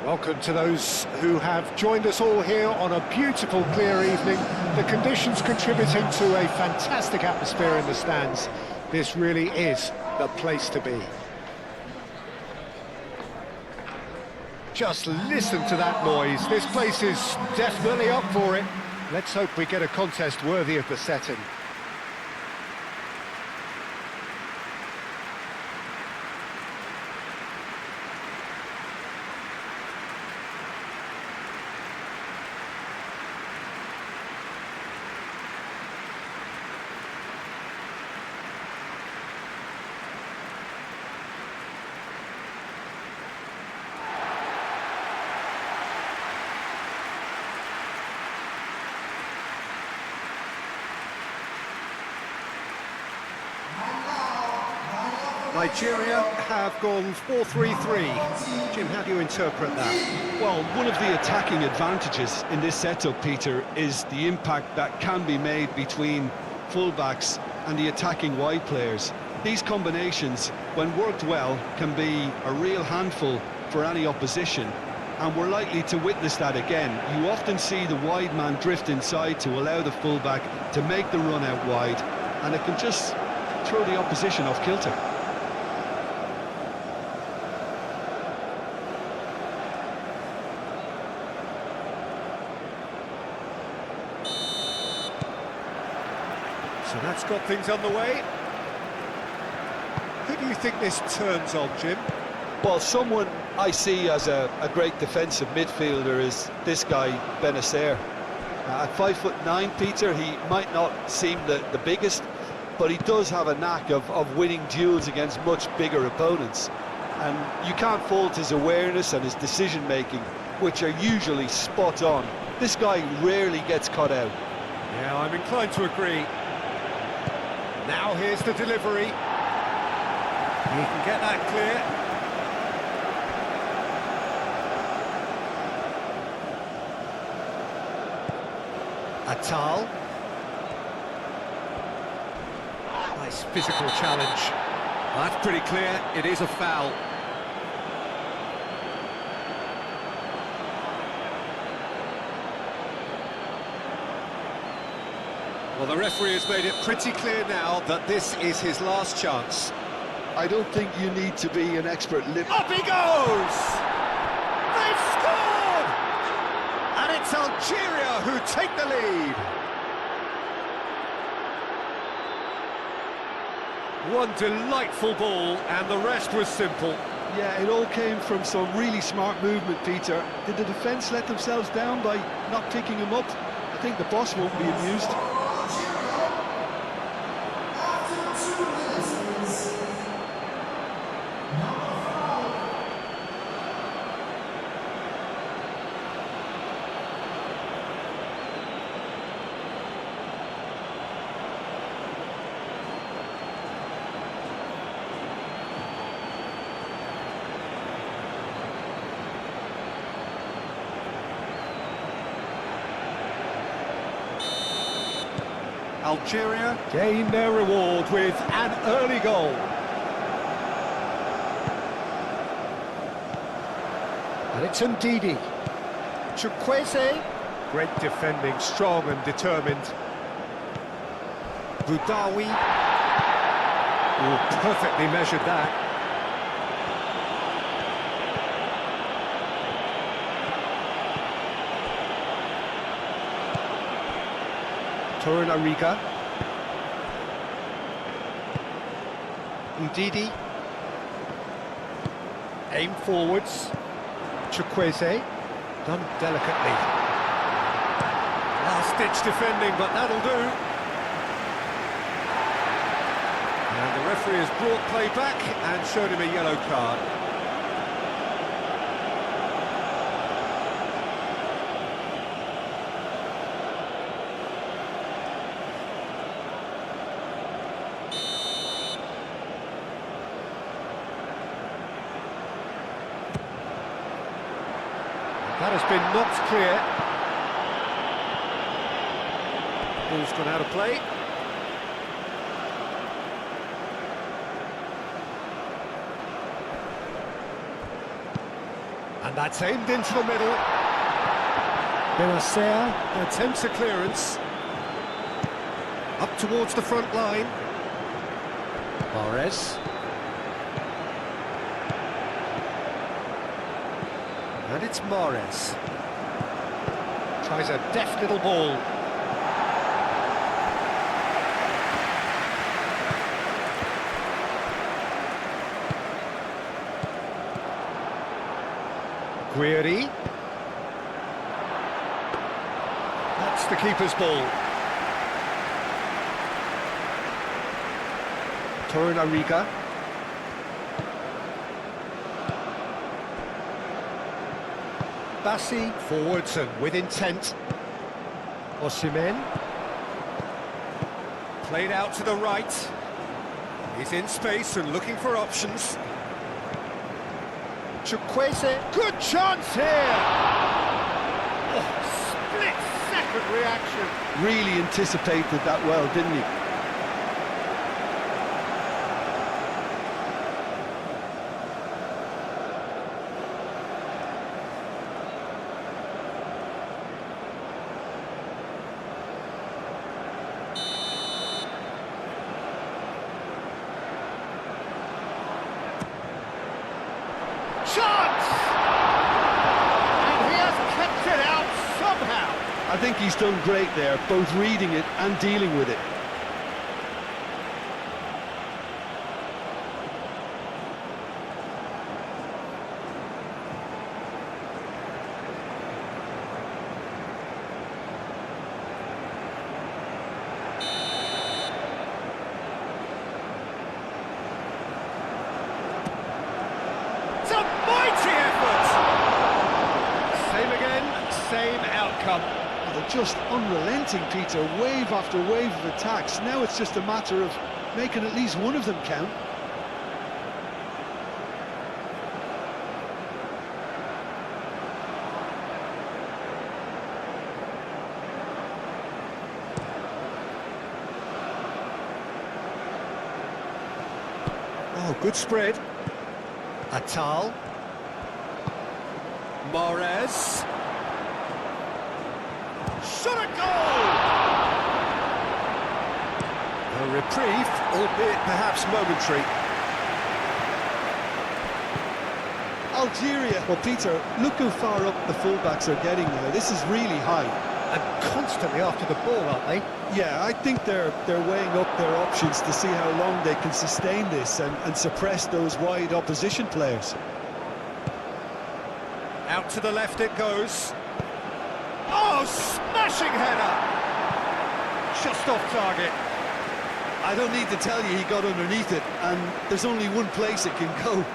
Welcome to those who have joined us all here on a beautiful, clear evening. The conditions contributing to a fantastic atmosphere in the stands. This really is the place to be. Just listen to that noise. This place is definitely up for it. Let's hope we get a contest worthy of the setting. Nigeria have gone 4-3-3. Jim, how do you interpret that? Well, one of the attacking advantages in this setup, Peter, is the impact that can be made between fullbacks and the attacking wide players. These combinations, when worked well, can be a real handful for any opposition, and we're likely to witness that again. You often see the wide man drift inside to allow the fullback to make the run out wide, and it can just throw the opposition off kilter. So that's got things underway. Who do you think this turns on, Jim? Well, someone I see as a great defensive midfielder is this guy, Benacer. At 5'9", Peter, he might not seem the biggest, but he does have a knack of winning duels against much bigger opponents. And you can't fault his awareness and his decision-making, which are usually spot on. This guy rarely gets caught out. Yeah, I'm inclined to agree. Now here's the delivery. He can get that clear. Atal. Nice physical challenge. Well, that's pretty clear. It is a foul. Well, the referee has made it pretty clear now that this is his last chance. I don't think you need to be an expert Up he goes! They've scored! And it's Algeria who take the lead. One delightful ball, and the rest was simple. Yeah, it all came from some really smart movement, Peter. Did the defence let themselves down by not picking him up? I think the boss won't be amused. Algeria gain their reward with an early goal. And it's Ndidi. Chukwueze. Great defending, strong and determined. Boudaoui. Oh, perfectly measured that. Torunariga. Ndidi. Aim forwards. Chukwueze. Done delicately. Last-ditch defending, but that'll do. And the referee has brought play back and showed him a yellow card. That has been knocked clear. Ball's gone out of play. And that's aimed into the middle. Benacer attempts a clearance. Up towards the front line. Mahrez. And it's Mahrez. Tries a deft little ball. Guiri. That's the keeper's ball. Torunariga. Bassi forwards and with intent. Osimhen. Played out to the right. He's in space and looking for options. Chukwueze, good chance here! Oh, split-second reaction. Really anticipated that well, didn't he? Chance! And he has kept it out somehow. I think he's done great there, both reading it and dealing with it. It's a mighty effort! Same again, same outcome. They're just unrelenting, Peter, wave after wave of attacks. Now it's just a matter of making at least one of them count. Oh, good spread. Atal. Mahrez. Shot a goal! A reprieve, albeit perhaps momentary. Algeria. Well, Peter, look how far up the fullbacks are getting now. This is really high. And constantly after the ball, aren't they? Yeah, I think they're weighing up their options to see how long they can sustain this and suppress those wide opposition players. Out to the left it goes. Oh, smashing header! Just off target. I don't need to tell you he got underneath it, and there's only one place it can go.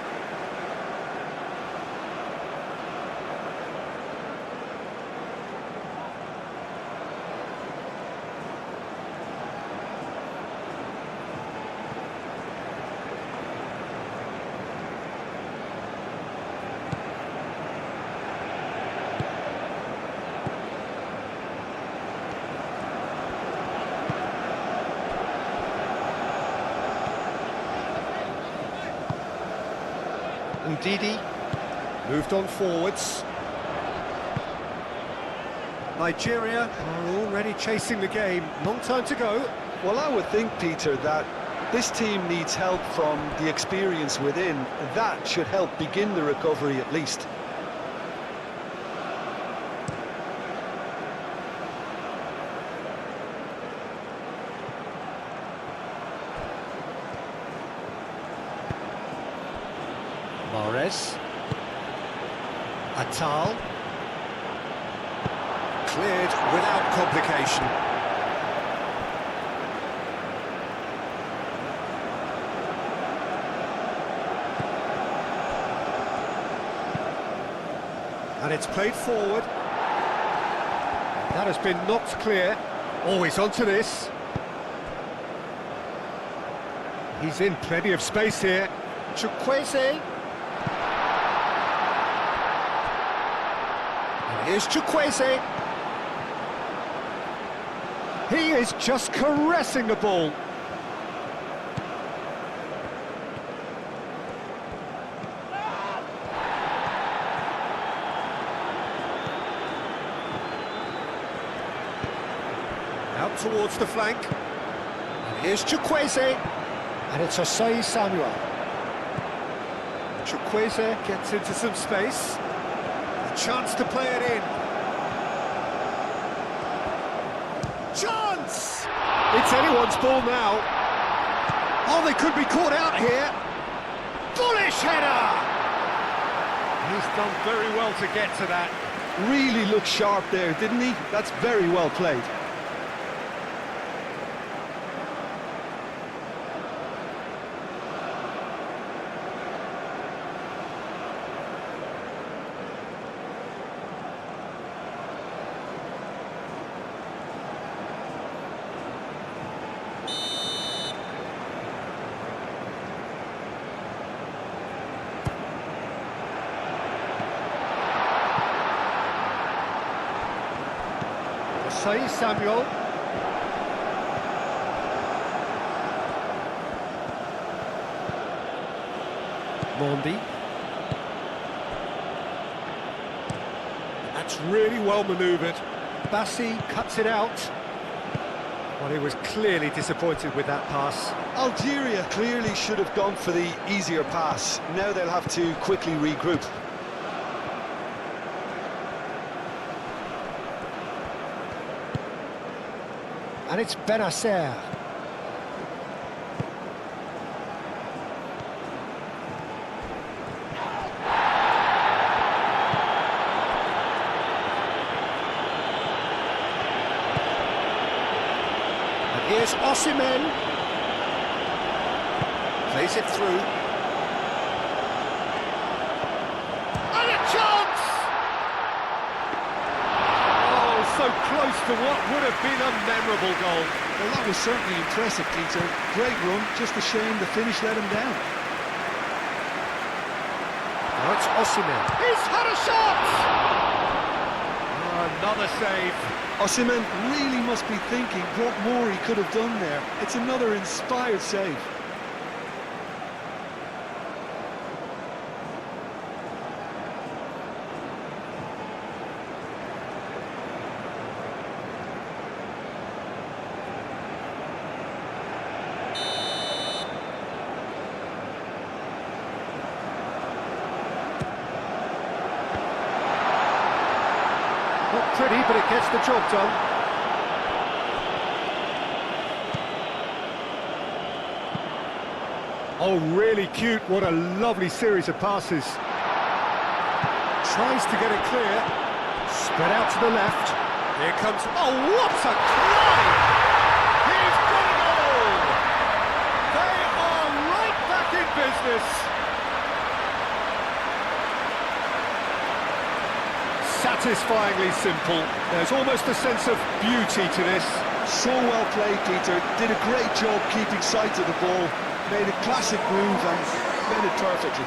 Ndidi moved on forwards. Nigeria are already chasing the game. Long time to go. Well, I would think, Peter, that this team needs help from the experience within. That should help begin the recovery at least. Mahrez. Atal. Cleared without complication. And it's played forward. That has been knocked clear. Always onto this. He's in plenty of space here. Chukwueze. And here's Chukwueze. He is just caressing the ball. out towards the flank. And here's Chukwueze. And it's Osei Samuel. Chukwueze gets into some space. A chance to play it in. Chance! It's anyone's ball now. Oh, they could be caught out here. Bullish header! He's done very well to get to that. Really looked sharp there, didn't he? That's very well played. Osei Samuel. Mondi. That's really well manoeuvred. Bassi cuts it out. Well, he was clearly disappointed with that pass. Algeria clearly should have gone for the easier pass. Now they'll have to quickly regroup. And it's Benacer. And here's Osimhen. Plays it through. And a chance! So close to what would have been a memorable goal. Well, that was certainly impressive, Peter. Great run, just a shame the finish let him down. Now it's Osimhen. He's had a shot! Oh, another save. Osimhen really must be thinking what more he could have done there. It's another inspired save. Not pretty, but it gets the job done. Oh, really cute. What a lovely series of passes. Tries to get it clear. Spread out to the left. Here comes... Oh, what a try! He's got a goal! They are right back in business. Satisfyingly simple. There's almost a sense of beauty to this. So well played, Peter. Did a great job keeping sight of the ball. Made a classic move and made it perfectly.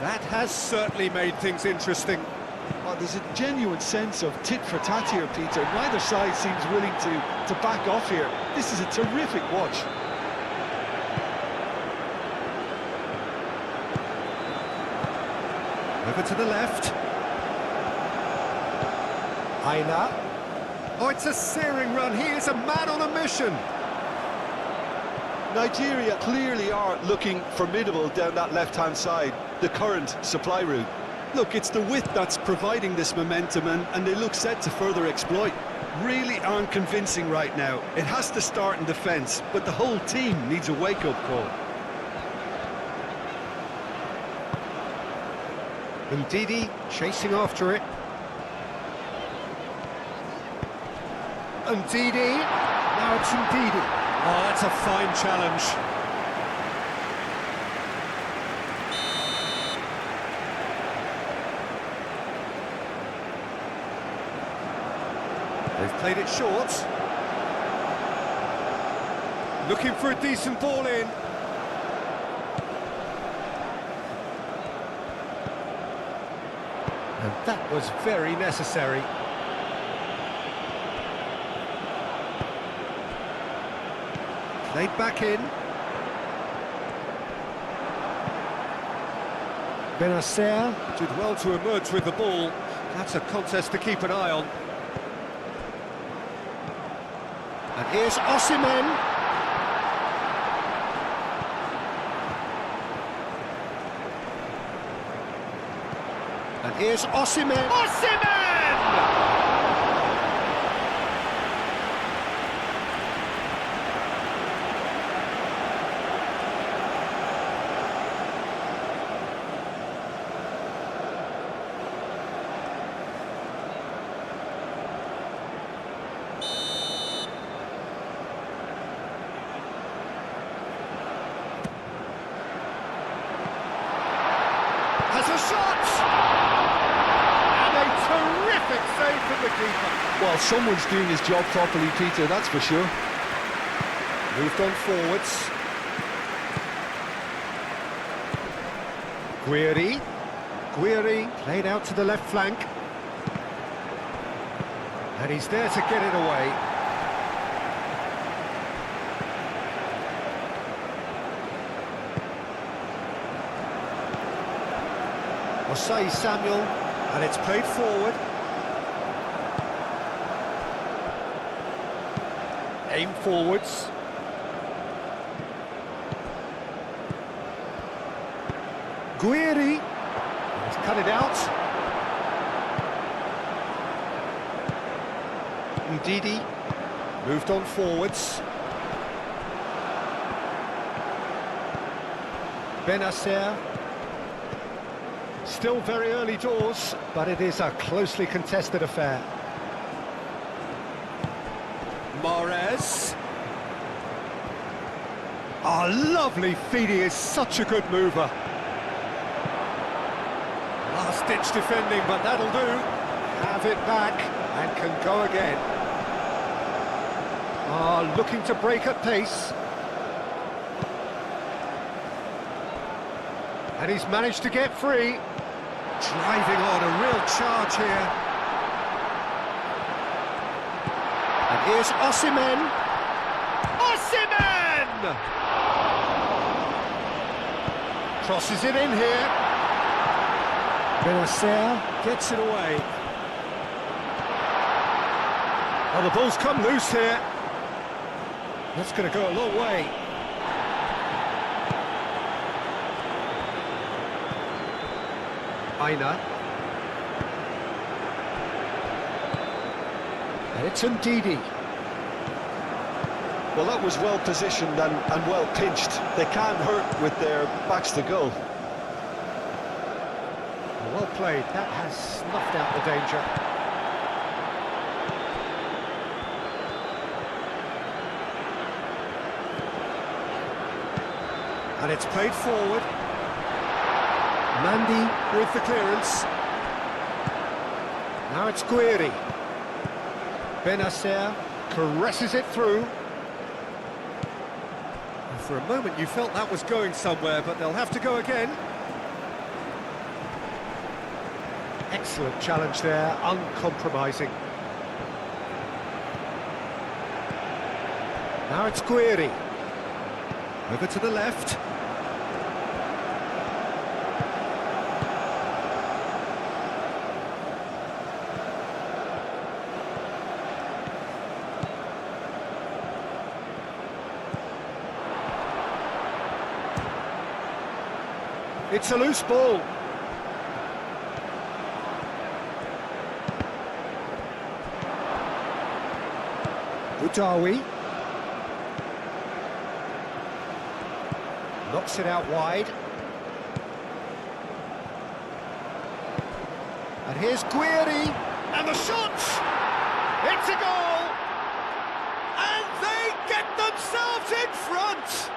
That has certainly made things interesting. Oh, there's a genuine sense of tit for tat here, Peter. Neither side seems willing to back off here. This is a terrific watch. Over to the left. Aina. Oh, it's a searing run. He is a man on a mission. Nigeria clearly are looking formidable down that left-hand side, the current supply route. Look, it's the width that's providing this momentum, and they look set to further exploit. Really aren't convincing right now. It has to start in defence, but the whole team needs a wake-up call. Ndidi chasing after it. Ndidi. Now it's Ndidi. Oh, that's a fine challenge. They've played it short. Looking for a decent ball in. That was very necessary. Played back in. Benacer did well to emerge with the ball. That's a contest to keep an eye on. And here's Osimhen. And here's Osimhen. Osimhen! Has a shot! And a terrific save from the keeper. Well, someone's doing his job properly, Peter, that's for sure. Moved on forwards. Guiri played out to the left flank. And he's there to get it away. Osei Samuel, and it's played forward. Aim forwards. Guiri, he's cut it out. Ndidi moved on forwards. Benacer. Still very early doors, but it is a closely contested affair. Mahrez. Oh, lovely feed, he is such a good mover. Last-ditch defending, but that'll do. Have it back, and can go again. Ah, looking to break at pace. And he's managed to get free. Driving on, a real charge here. And here's Osimhen. Osimhen! Crosses it in here. Benacer gets it away. Oh, the ball's come loose here. That's going to go a long way. Aina. And it's Ndidi. Well, that was well positioned and well pinched. They can't hurt with their backs to goal. Well played. That has snuffed out the danger. And it's played forward. Mandy with the clearance. Now it's Guiri. Benacer caresses it through. And for a moment you felt that was going somewhere, but they'll have to go again. Excellent challenge there, uncompromising. Now it's Guiri. Over to the left. It's a loose ball. Boudaoui. Knocks it out wide. And here's Guiri. And the shot! It's a goal! And they get themselves in front!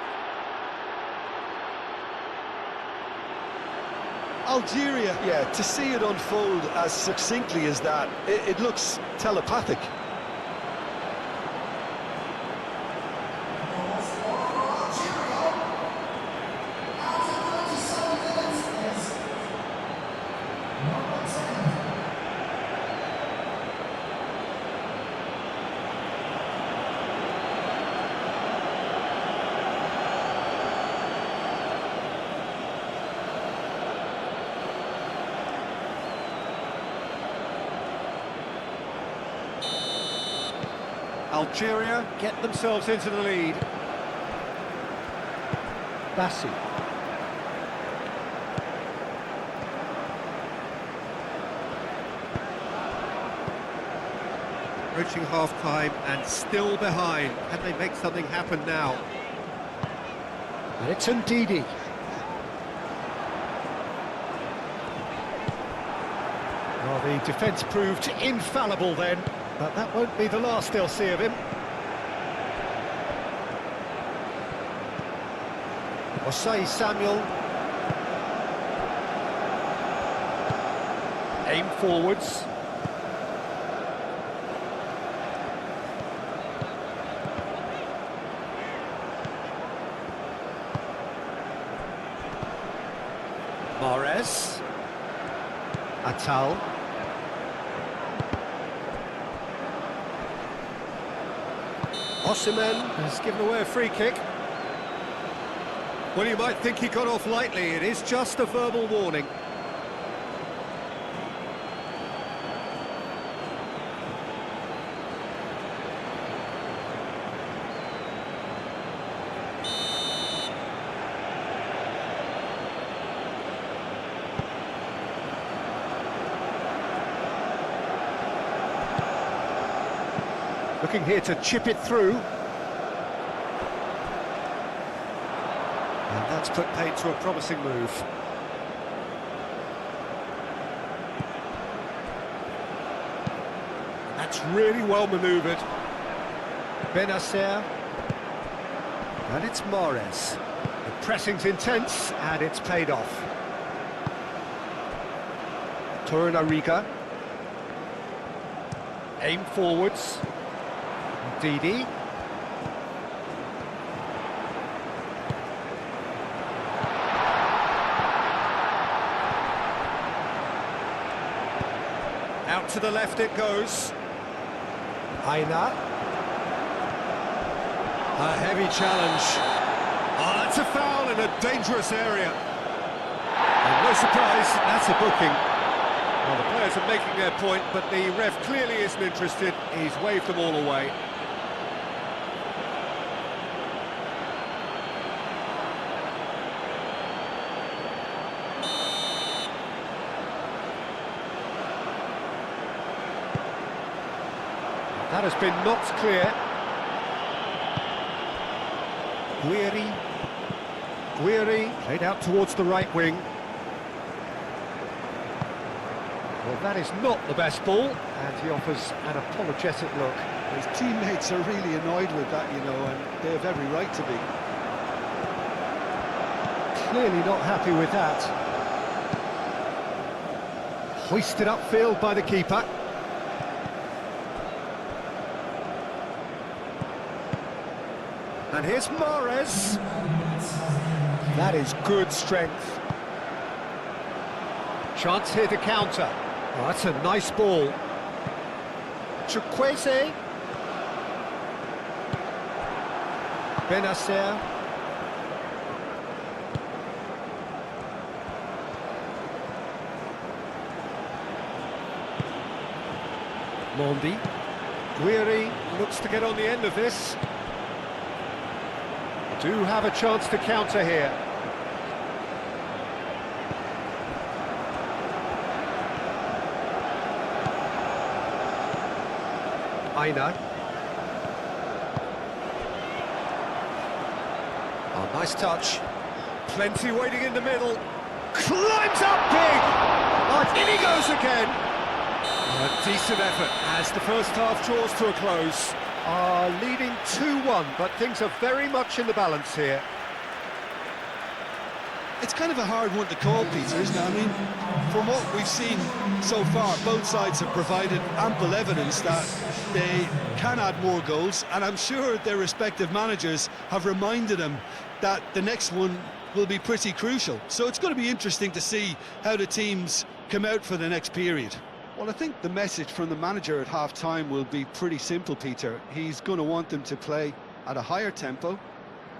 Algeria, yeah, to see it unfold as succinctly as that, it looks telepathic. Algeria get themselves into the lead. Bassi. Approaching half-time and still behind. Can they make something happen now? And it's Ndidi. Well, the defence proved infallible then, but that won't be the last they'll see of him. Osei Samuel. Aim forwards. Mahrez. Atal. Osimhen has given away a free kick. Well, you might think he got off lightly. It is just a verbal warning. Looking here to chip it through. And that's put paid to a promising move. That's really well manoeuvred. Benacer. And it's Mahrez. The pressing's intense, and it's paid off. Torunariga. Aim forwards. Ndidi. Out to the left it goes. Aina. A heavy challenge. Oh, that's a foul in a dangerous area. And no surprise, that's a booking. Well, the players are making their point, but the ref clearly isn't interested. He's waved them all away. That has been knocked clear. Guiri played out towards the right wing. Well, that is not the best ball, and he offers an apologetic look. His teammates are really annoyed with that, you know, and they have every right to be. Clearly not happy with that. Hoisted upfield by the keeper. And here's Mahrez. That is good strength. Chance here to counter. Oh, that's a nice ball. Chukwueze. Benacer. Mondi. Guiri looks to get on the end of this. Do have a chance to counter here. Aina. Oh, nice touch. Plenty waiting in the middle. Climbs up big! Oh, in he goes again! A decent effort as the first half draws to a close. Leading 2-1, but things are very much in the balance here. It's kind of a hard one to call, Peter, isn't it? I mean, from what we've seen so far, both sides have provided ample evidence that they can add more goals, and I'm sure their respective managers have reminded them that the next one will be pretty crucial. So it's going to be interesting to see how the teams come out for the next period. Well, I think the message from the manager at half-time will be pretty simple, Peter. He's going to want them to play at a higher tempo,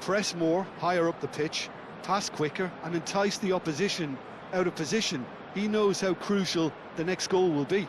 press more, higher up the pitch, pass quicker, and entice the opposition out of position. He knows how crucial the next goal will be.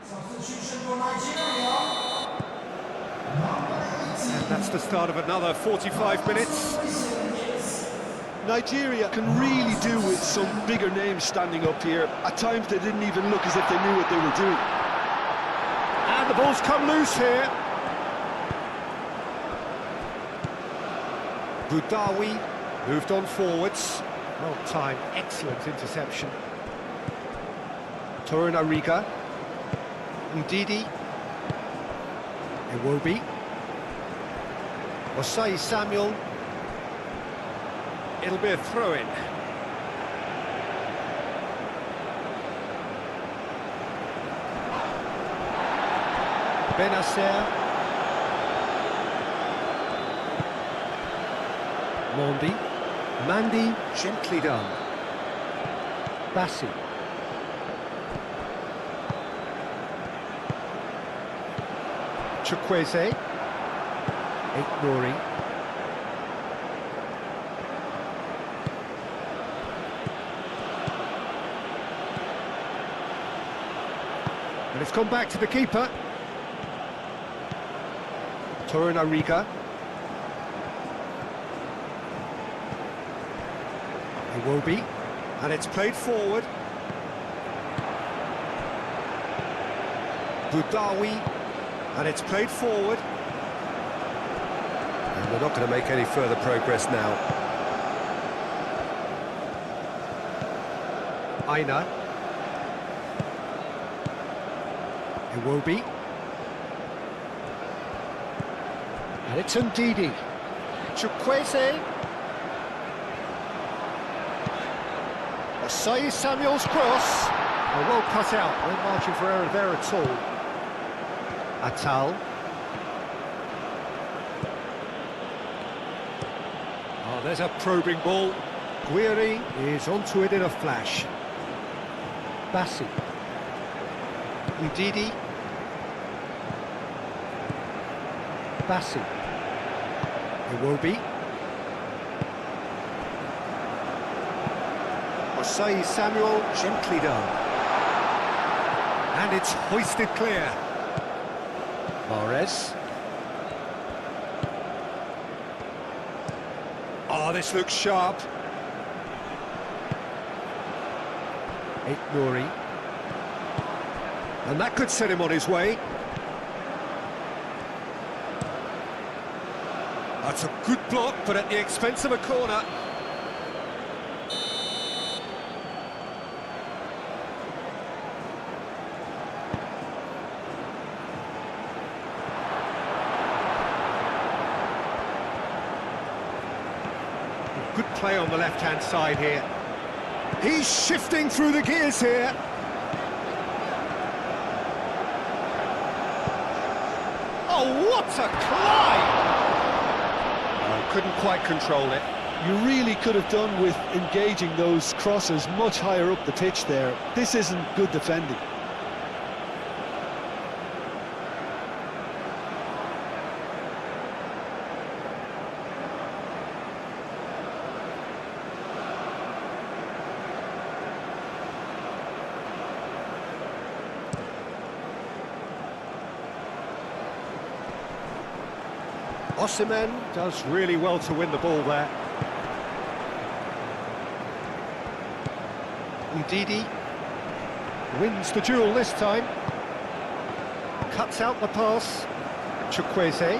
Substitution for Nigeria. And that's the start of another 45 minutes. Nigeria can really do with some bigger names standing up here. At times they didn't even look as if they knew what they were doing. And the ball's come loose here. Boudaoui moved on forwards. Well timed, excellent interception. Torunariga. Ndidi. Iwobi. Osai Samuel. It'll be a throw-in. Benacer. Mondi. Mandi, gently done. Bassi. Chukwueze. Nori. And it's gone back to the keeper. Torunariga. Iwobi. And it's played forward. Boudaoui. And it's played forward. And we're not going to make any further progress now. Aina. Iwobi. And it's Ndidi. Chukwueze. Osai Samuel's cross. Oh, well cut out. No margin for error there at all. Atal. Oh, there's a probing ball. Guiri is onto it in a flash. Bassi. Ndidi. Bassi. Iwobi. Osai Samuel, gently done. And it's hoisted clear. Mahrez. Oh, this looks sharp. Nori. And that could set him on his way. That's a good block, but at the expense of a corner. Good play on the left-hand side here. He's shifting through the gears here. Oh, what a climb! Oh, couldn't quite control it. You really could have done with engaging those crosses much higher up the pitch there. This isn't good defending. Osimhen does really well to win the ball there. Ndidi wins the duel this time. Cuts out the pass. Chukwueze.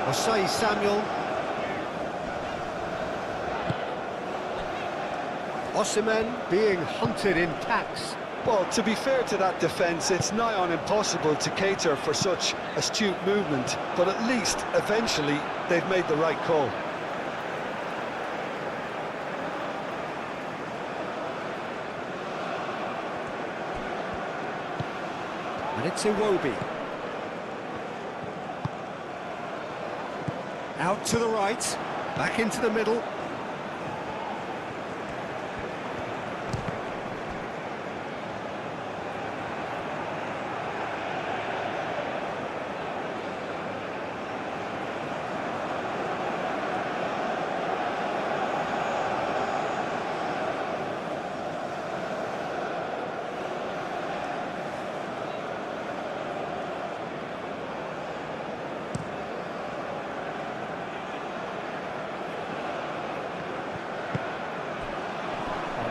Osai Samuel. Osimhen being hunted in packs. Well, to be fair to that defence, it's nigh on impossible to cater for such astute movement, but at least, eventually, they've made the right call. And it's Iwobi. Out to the right, back into the middle.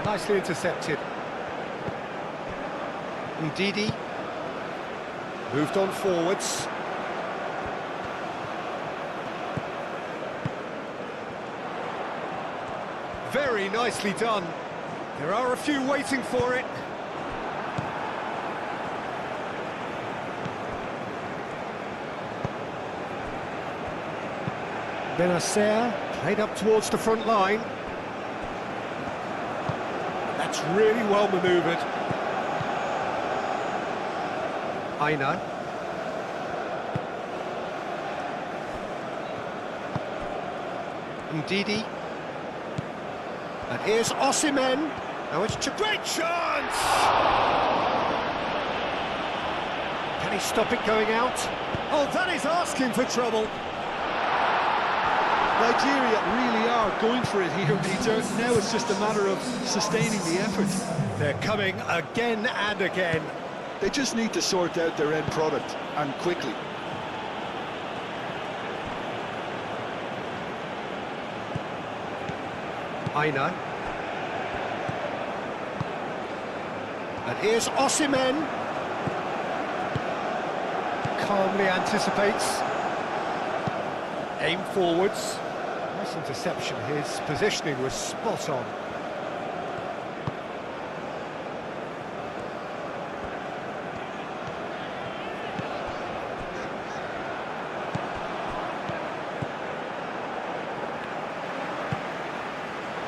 Nicely intercepted. Ndidi. Moved on forwards. Very nicely done. There are a few waiting for it. Benacer played up towards the front line. That's really well manoeuvred. Aina. Ndidi. And here's Osimhen. Now it's a great chance! Can he stop it going out? Oh, that is asking for trouble. Nigeria really are going for it here, Peter. Now it's just a matter of sustaining the effort. They're coming again and again. They just need to sort out their end product, and quickly. Aina. And here's Osimhen. Calmly anticipates. Aim forwards. Nice interception. His positioning was spot on.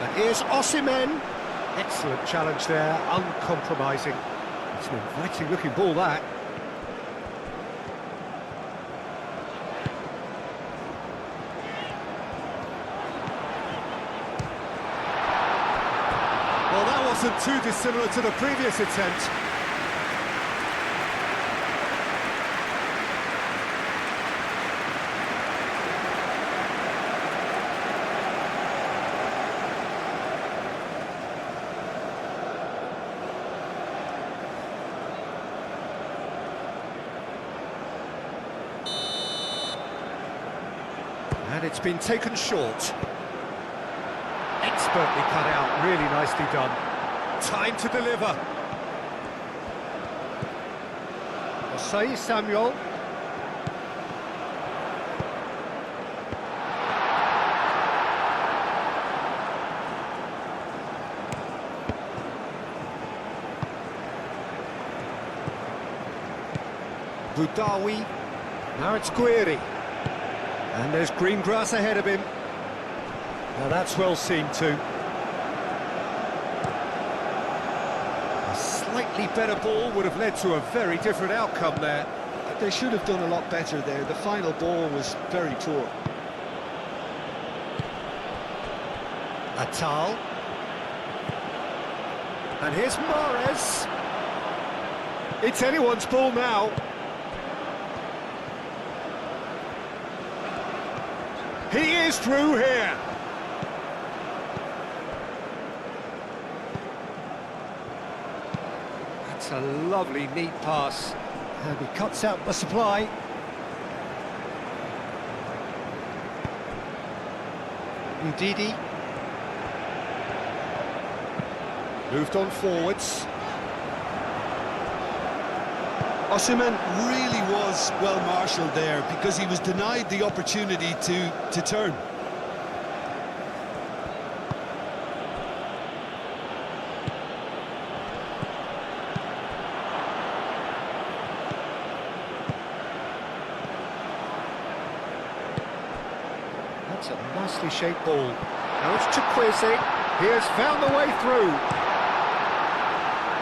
And here's Osimhen. Excellent challenge there, uncompromising. It's an inviting looking ball, that. Well, that wasn't too dissimilar to the previous attempt. And it's been taken short. Expertly cut out, really nicely done. Time to deliver. Osei Samuel. Budawi. Now it's Guiri. And there's green grass ahead of him. Now that's well seen too. A slightly better ball would have led to a very different outcome there. They should have done a lot better there. The final ball was very poor. Atal. And here's Mahrez. It's anyone's ball now. He is through here. That's a lovely, neat pass. And he cuts out the supply. Ndidi. Moved on forwards. Osimhen really was well marshalled there because he was denied the opportunity to turn. That's a nicely shaped ball. Now it's Chukwueze. He has found the way through.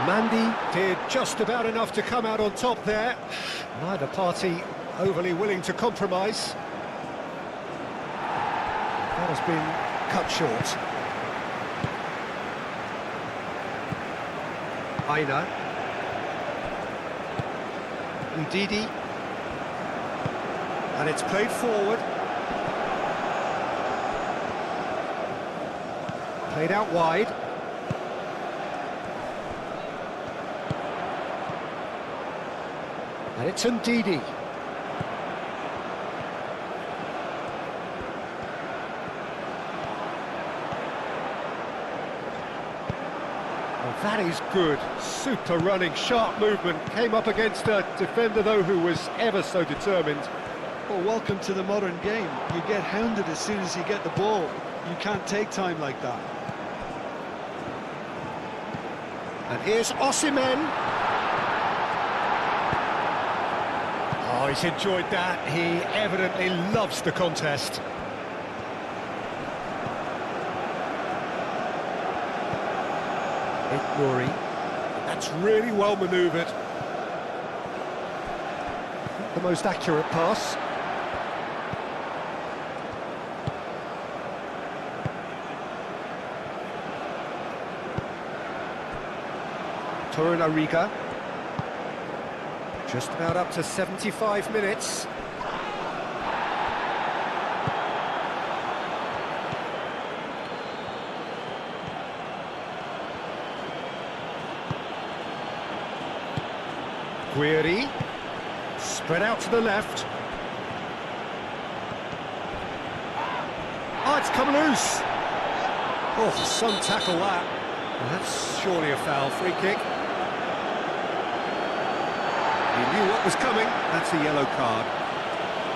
Mandy did just about enough to come out on top there. Neither party overly willing to compromise. That has been cut short. Aina. Ndidi. And it's played forward. Played out wide. And it's Ndidi. That is good. Super running, sharp movement. Came up against a defender, though, who was ever so determined. Well, welcome to the modern game. You get hounded as soon as you get the ball. You can't take time like that. And here's Osimhen. Oh, he's enjoyed that. He evidently loves the contest. Glory. That's really well manoeuvred. The most accurate pass. Torunariga. Just about up to 75 minutes. Guiri, spread out to the left. Oh, it's come loose. Oh, some tackle that. Well, that's surely a foul. Free kick. He knew what was coming. That's a yellow card.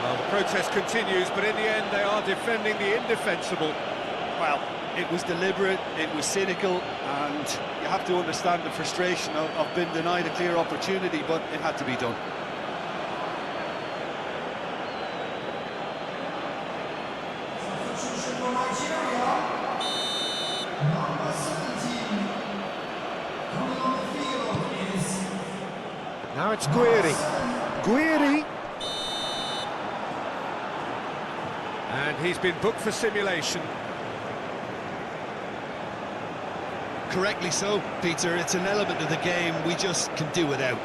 Well, the protest continues, but in the end they are defending the indefensible. Well, it was deliberate, it was cynical, and you have to understand the frustration of being denied a clear opportunity, but it had to be done. Substitution for Nigeria. Number 17. Coming on the field is... Now it's Guiri. Guiri. And he's been booked for simulation. Correctly so, Peter. It's an element of the game we just can do without.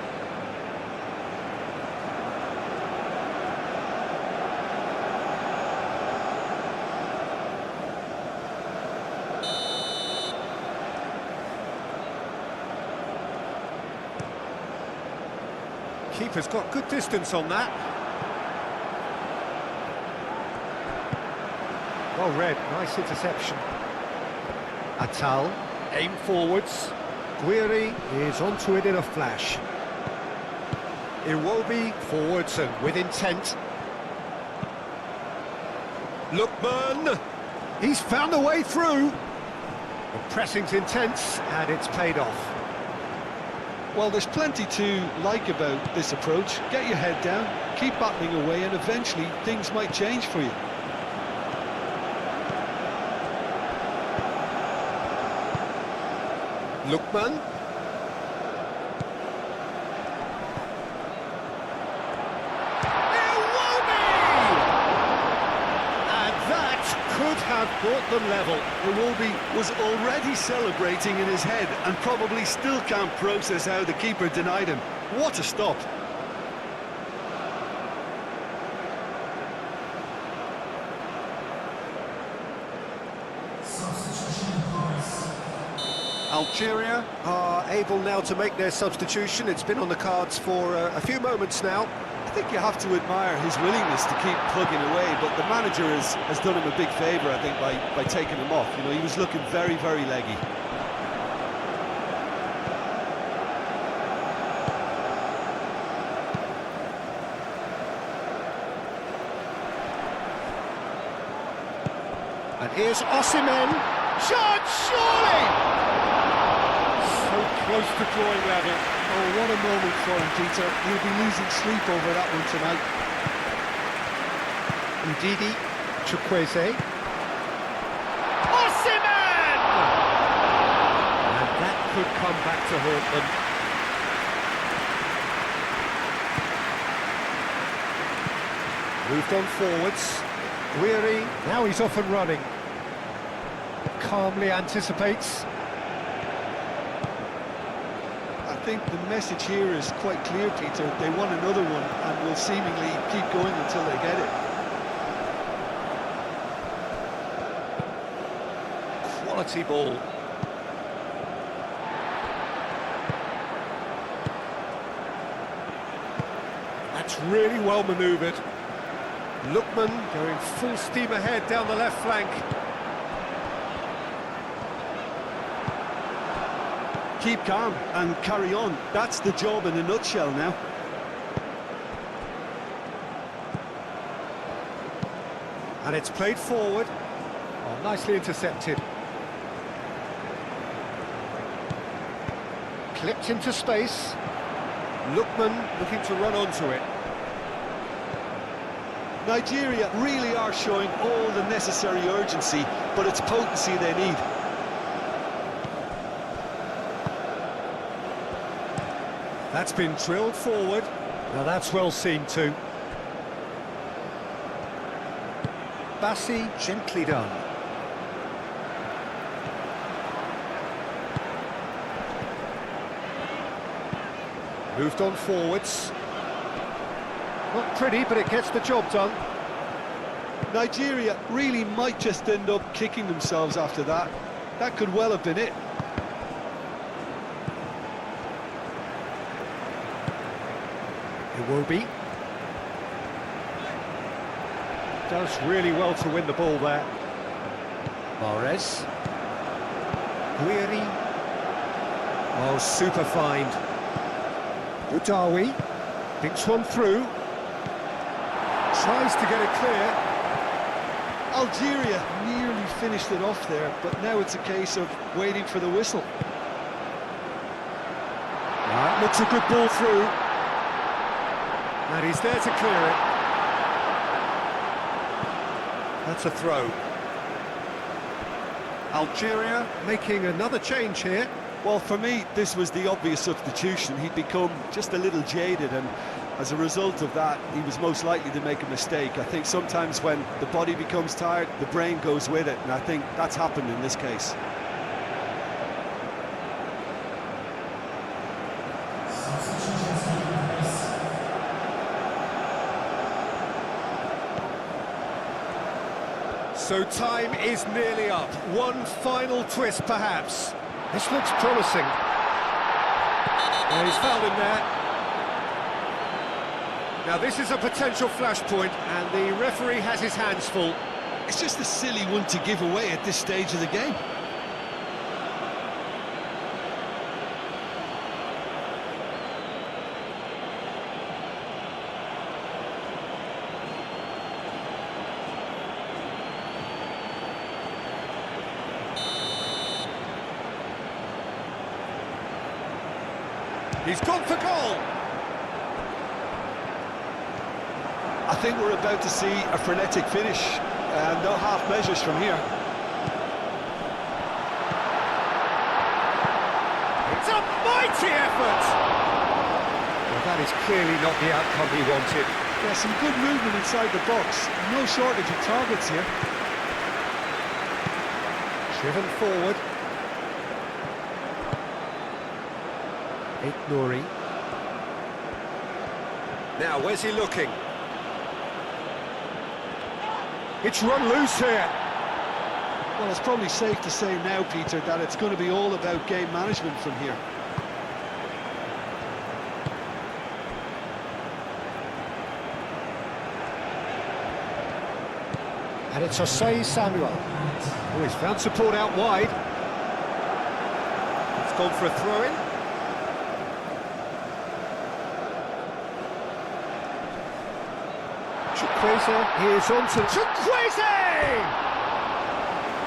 Keeper's got good distance on that. Well read, nice interception. Atal, aim forwards. Guiri is onto it in a flash. Iwobi forwards and with intent. Lookman, he's found a way through. The pressing's intense and it's paid off. Well, there's plenty to like about this approach. Get your head down, keep battling away, and eventually things might change for you. Lookman. Iwobi! And that could have brought them level. Iwobi was already celebrating in his head and probably still can't process how the keeper denied him. What a stop! Substitution points. Algeria are able now to make their substitution. It's been on the cards for a few moments now. I think you have to admire his willingness to keep plugging away, but the manager has done him a big favour, I think, by taking him off. You know, he was looking very, very leggy. And here's Osimhen. Shot, surely! So close to drawing level. Oh, what a moment for him, Peter. He'll be losing sleep over that one tonight. Ndidi, Chukwueze. Osimhen! And that could come back to haunt them. Moved on forwards. Guiri, now he's off and running. Calmly anticipates. I think the message here is quite clear, Peter. They want another one and will seemingly keep going until they get it. Quality ball. That's really well manoeuvred. Lookman going full steam ahead down the left flank. keep calm and carry on. That's the job in a nutshell now. And it's played forward. Oh, nicely intercepted. Clipped into space. Lookman looking to run onto it. Nigeria really are showing all the necessary urgency, but it's potency they need. That's been drilled forward. Now that's well seen too. Bassi, gently done. Moved on forwards. Not pretty, but it gets the job done. Nigeria really might just end up kicking themselves after that. That could well have been it. Iwobi. Does really well to win the ball there. Mahrez. Guiri. Oh, super find. Udawi. Thinks one through. Tries to get it clear. Algeria nearly finished it off there, but now it's a case of waiting for the whistle. That looks a good ball through. And he's there to clear it. That's a throw. Algeria making another change here. Well, for me, this was the obvious substitution. He'd become just a little jaded, and as a result of that, he was most likely to make a mistake. I think sometimes when the body becomes tired, the brain goes with it, and I think that's happened in this case. Substitutions taking place. So time is nearly up. One final twist, perhaps. This looks promising. He's fouled him there. Now this is a potential flashpoint, and the referee has his hands full. It's just a silly one to give away at this stage of the game. He's gone for goal. I think we're about to see a frenetic finish. No half measures from here. It's a mighty effort. Well, that is clearly not the outcome he wanted. Yeah, some good movement inside the box. No shortage of targets here. Driven forward. Nouri. Now, where's he looking? It's run loose here. Well, it's probably safe to say now, Peter, that it's going to be all about game management from here. And it's Osei Samuel. Oh, he's found support out wide. It's gone for a throw-in. Chukwueze is on to Chukwueze!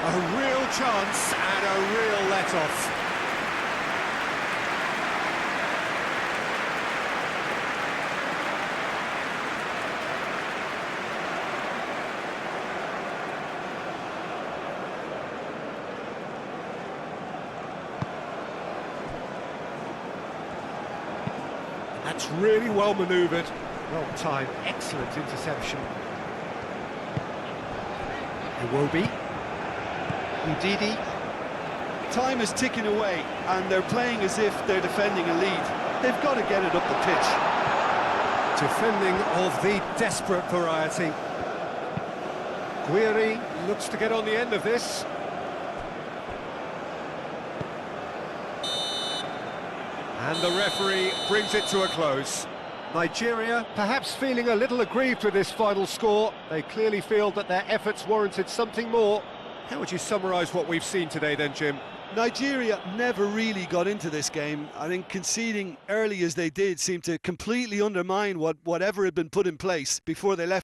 A real chance and a real let-off. That's really well manoeuvred. Well timed, excellent interception. Iwobi. Ndidi. Time is ticking away, and they're playing as if they're defending a lead. They've got to get it up the pitch. Defending of the desperate variety. Guiri looks to get on the end of this. And the referee brings it to a close. Nigeria perhaps feeling a little aggrieved with this final score. They clearly feel that their efforts warranted something more. How would you summarise what we've seen today then, Jim? Nigeria never really got into this game. I think conceding early as they did seemed to completely undermine whatever had been put in place before they left.